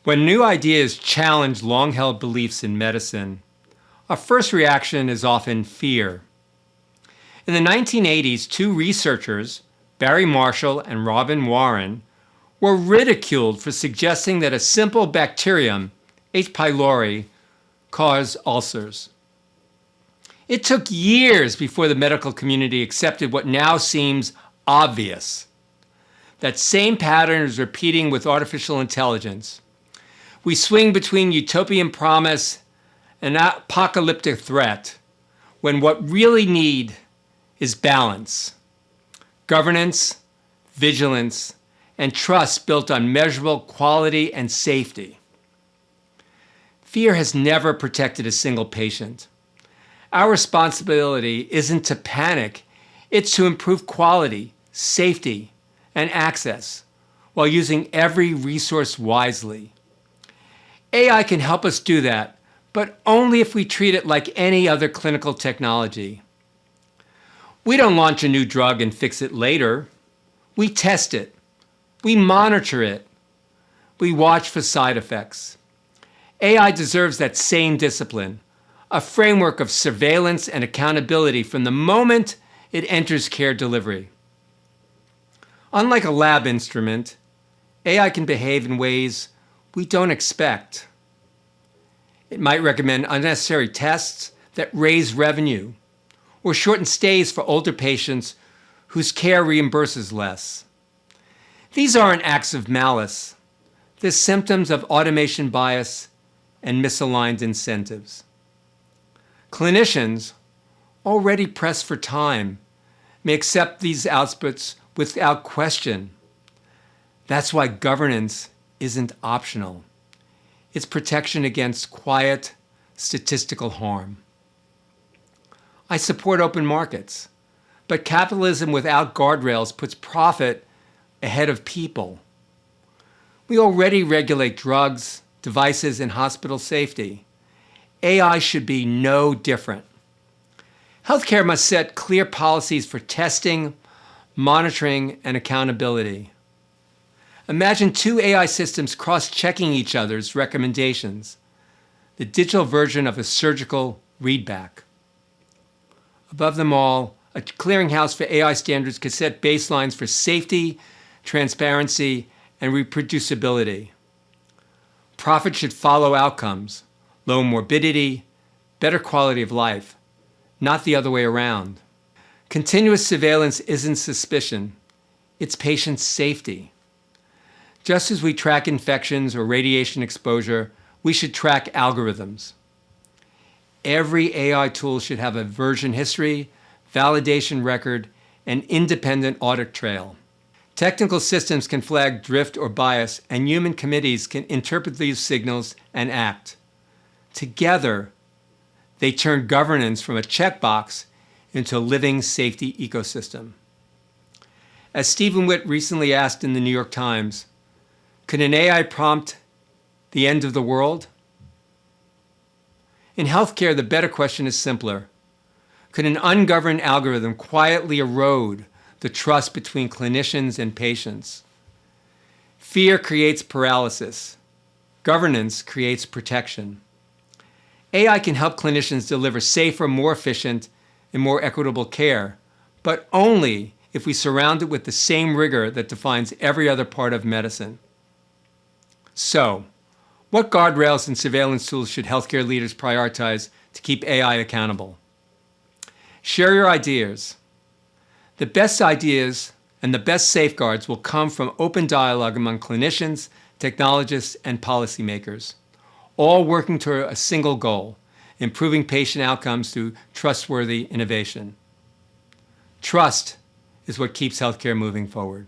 When new ideas challenge long-held beliefs in medicine, our first reaction is often fear. In the 1980s, two researchers, Barry Marshall and Robin Warren, were ridiculed for suggesting that a simple bacterium, H. pylori, caused ulcers. It took years before the medical community accepted what now seems obvious. That same pattern is repeating with artificial intelligence. We swing between utopian promise and apocalyptic threat when what really need is balance, governance, vigilance, and trust built on measurable quality and safety. Fear has never protected a single patient. Our responsibility isn't to panic, it's to improve quality, safety, and access while using every resource wisely. AI can help us do that, but only if we treat it like any other clinical technology. We don't launch a new drug and fix it later. We test it. We monitor it. We watch for side effects. AI deserves that same discipline, a framework of surveillance and accountability from the moment it enters care delivery. Unlike a lab instrument, AI can behave in ways we don't expect. It might recommend unnecessary tests that raise revenue or shorten stays for older patients whose care reimburses less. These aren't acts of malice. They're symptoms of automation bias and misaligned incentives. Clinicians, already pressed for time, may accept these outputs without question. That's why governance isn't optional. It's protection against quiet, statistical harm. I support open markets, but capitalism without guardrails puts profit ahead of people. We already regulate drugs, devices, and hospital safety. AI should be no different. Healthcare must set clear policies for testing, monitoring, and accountability. Imagine two AI systems cross-checking each other's recommendations, the digital version of a surgical readback. Above them all, a clearinghouse for AI standards could set baselines for safety, transparency, and reproducibility. Profit should follow outcomes, low morbidity, better quality of life, not the other way around. Continuous surveillance isn't suspicion, it's patient safety. Just as we track infections or radiation exposure, we should track algorithms. Every AI tool should have a version history, validation record, and independent audit trail. Technical systems can flag drift or bias, and human committees can interpret these signals and act. Together, they turn governance from a checkbox into a living safety ecosystem. As Stephen Witt recently asked in the New York Times, could an AI prompt the end of the world? In healthcare, the better question is simpler. Could an ungoverned algorithm quietly erode the trust between clinicians and patients? Fear creates paralysis. Governance creates protection. AI can help clinicians deliver safer, more efficient, and more equitable care, but only if we surround it with the same rigor that defines every other part of medicine. So, what guardrails and surveillance tools should healthcare leaders prioritize to keep AI accountable? Share your ideas. The best ideas and the best safeguards will come from open dialogue among clinicians, technologists, and policymakers, all working toward a single goal, improving patient outcomes through trustworthy innovation. Trust is what keeps healthcare moving forward.